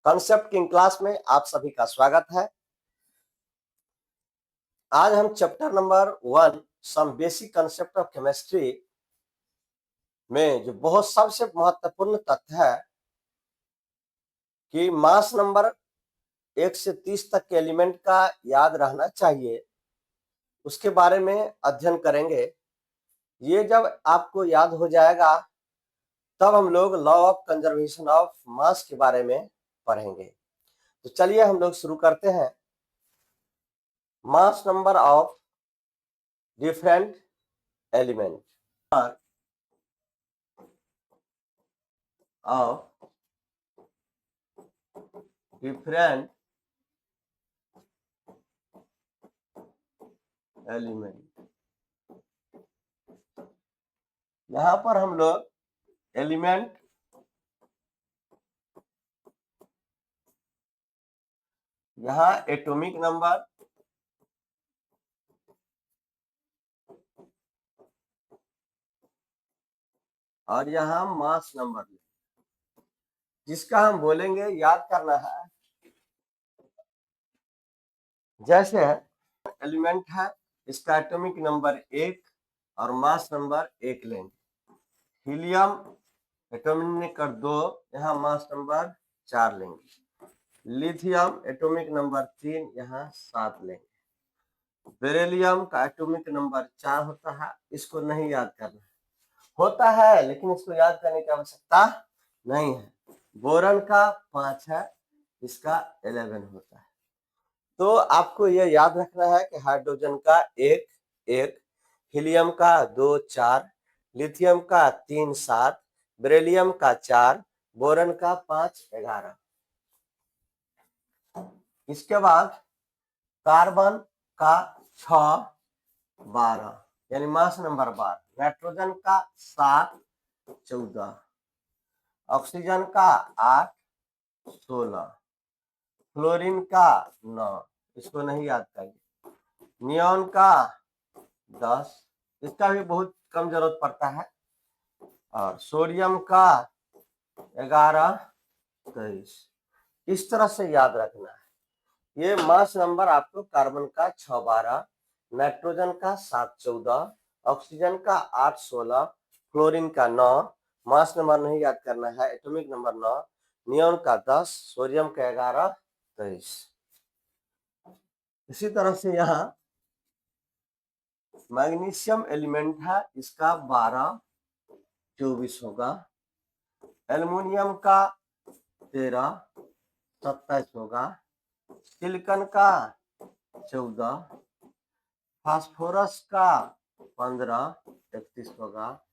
Concept की class में आप सभी का स्वागत है। आज हम chapter number 1 some basic concept of chemistry में जो बहुत सबसे महत्वपूर्ण तथ्य है कि मास नंबर 1 से 30 तक के एलिमेंट का याद रहना चाहिए, उसके बारे में अध्ययन करेंगे। ये जब आपको याद हो जाएगा तब हम लोग law of conservation of mass के बारे में पढ़ेंगे। तो चलिए हम लोग शुरू करते हैं। Mass number of different element of different element. यहां पर हम लोग एलिमेंट यहां एटॉमिक नंबर और यहां मास नंबर जिसका हम बोलेंगे याद करना है। जैसे एलिमेंट है, इसका एटॉमिक नंबर 1 और मास नंबर 1 लेंगे। हीलियम एटॉमिक नंबर 2, यहाँ मास नंबर 4 लेंगे। लिथियम एटॉमिक नंबर 3, यहाँ 7 लेंगे। बेरिलियम का एटॉमिक नंबर 4 होता है, इसको नहीं याद करना होता है, लेकिन इसको याद करने की आवश्यकता नहीं है। बोरन का 5 है, इसका 11 होता है। तो आपको यह याद रखना है कि हाइड्रोजन का 1 1, हीलियम का 2 4, लिथियम का 3 7, बेरिलियम का 4, बोरन का 5 11। इसके बाद कार्बन का 6 12, यानी मास नंबर 12। नाइट्रोजन का 7 14, ऑक्सीजन का 8 16, फ्लोरीन का 9, इसको नहीं याद करिए। नियोन का 10, इसका भी बहुत कम जरूरत पड़ता है। और सोडियम का 11 23। इस तरह से याद रखना है। ये मास नंबर आपको कार्बन का 6 12, नाइट्रोजन का 7 14, ऑक्सीजन का 8 16, फ्लोरीन का 9, मास नंबर नहीं याद करना है, एटॉमिक नंबर 9, नियोन का 10, सोडियम का 11 23। इसी तरह से यहाँ मैग्नीशियम एलिमेंट है, इसका 12 24 होगा। एल्युमिनियम का 13 27 होगा। सिलिकॉन का 14, फास्फोरस का 15 31 होगा।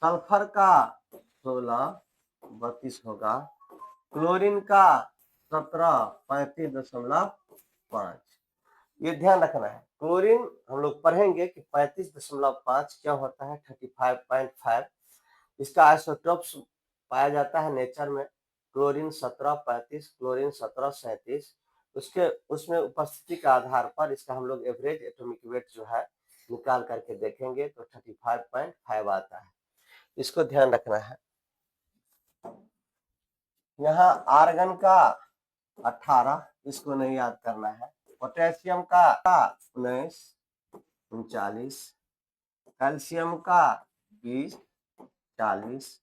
सल्फर का 16 32 होगा। क्लोरीन का 17 35.5। ये ध्यान रखना है। क्लोरीन हम लोग पढ़ेंगे कि 35.5 क्या होता है, 35.5। इसका आइसोटोप्स पाया जाता है नेचर में। Chlorine 17 35, chlorine 17 37। उसमें उपस्थिति के आधार पर इसका हम लोग एवरेज एटॉमिक वेट जो है निकाल करके देखेंगे तो 35.5 आता है। इसको ध्यान रखना है। यहाँ आर्गन का 18, इसको नहीं याद करना है। पोटेशियम का 19 39, कैल्शियम का 20 40,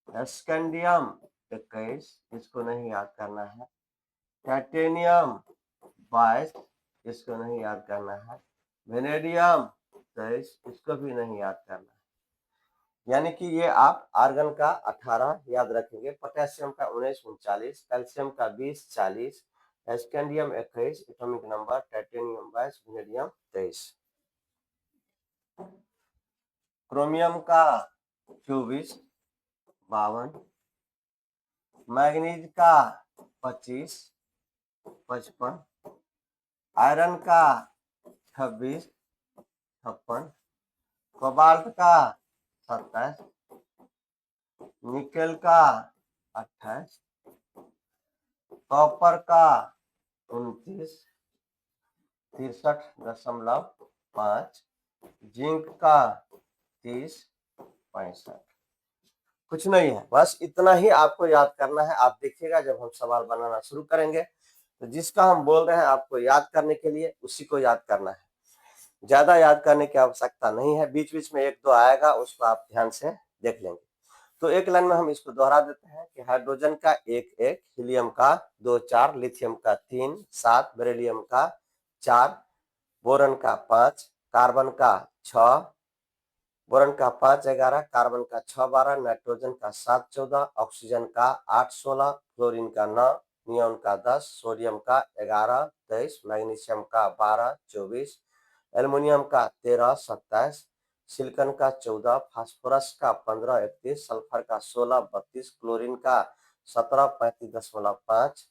स्कैंडियम 21, इसको नहीं याद करना है। टाइटेनियम 22, इसको नहीं याद करना है। वेनेडियम 23, इसको भी नहीं याद करना है। यानी कि ये आप आर्गन का 18 याद रखेंगे, पोटेशियम का 19 39, कैल्शियम का 20 40, scandium 21, atomic number titanium 22, vanadium 23। Chromium का 24 52, मैग्नीज का 25 55, आयरन का 26 56, कोबाल्ट का 27, निकेल का 28, कॉपर का 29 63.5, जिंक का 30 65। कुछ नहीं है, बस इतना ही आपको याद करना है। आप देखिएगा जब हम सवाल बनाना शुरू करेंगे तो जिसका हम बोल रहे हैं आपको याद करने के लिए उसी को याद करना है, ज्यादा याद करने की आवश्यकता नहीं है। बीच बीच में एक दो आएगा उसको आप ध्यान से देख लेंगे। तो एक लाइन में हम इसको दोहरा देते हैं कि हाइड्रोजन का एक एक, हीलियम का दो चार, लिथियम का तीन सात, बेरिलियम का चार, बोरन का पांच, कार्बन का छह, बोरन का 5 11, कार्बन का 6 12, नाइट्रोजन का 7 14, ऑक्सीजन का 8 16, फ्लोरीन का 9, नियोन का 10, सोडियम का 11 23, मैग्नीशियम का 12 24, एल्युमिनियम का 13 27, सिलिकॉन का 14, फास्फोरस का 15 31, सल्फर का 16 32, क्लोरीन का 17 35.5,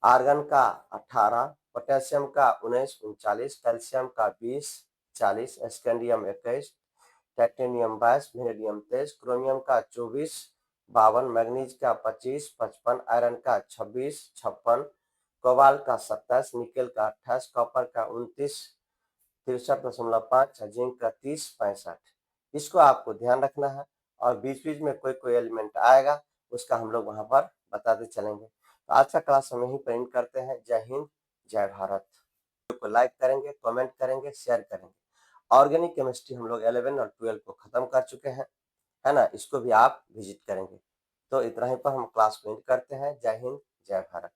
आर्गन का 18, पोटेशियम का 19 39, कैल्शियम का 20 40, स्कैंडियम 21, टाइटेनियम 22, वेनेडियम 23, क्रोमियम का 24 52, मैग्नीज का 25 55, आयरन का 26 56, कोबाल्ट का 27, निकेल का 28, कॉपर का 29 63.5, जिंक का 30 65। इसको आपको ध्यान रखना है और बीच बीच में कोई कोई एलिमेंट आएगा उसका हम लोग वहां पर बताते चलेंगे। तो आज का क्लास हम यहीं पर एंड करते हैं। जय हिंद, जय भारत। वीडियो को लाइक करेंगे, कमेंट करेंगे, शेयर करेंगे। ऑर्गेनिक केमिस्ट्री हम लोग 11 और 12 को खत्म कर चुके हैं, है ना, इसको भी आप विजिट करेंगे। तो इतना ही पर हम क्लास को एंड करते हैं। जय हिंद, जय भारत।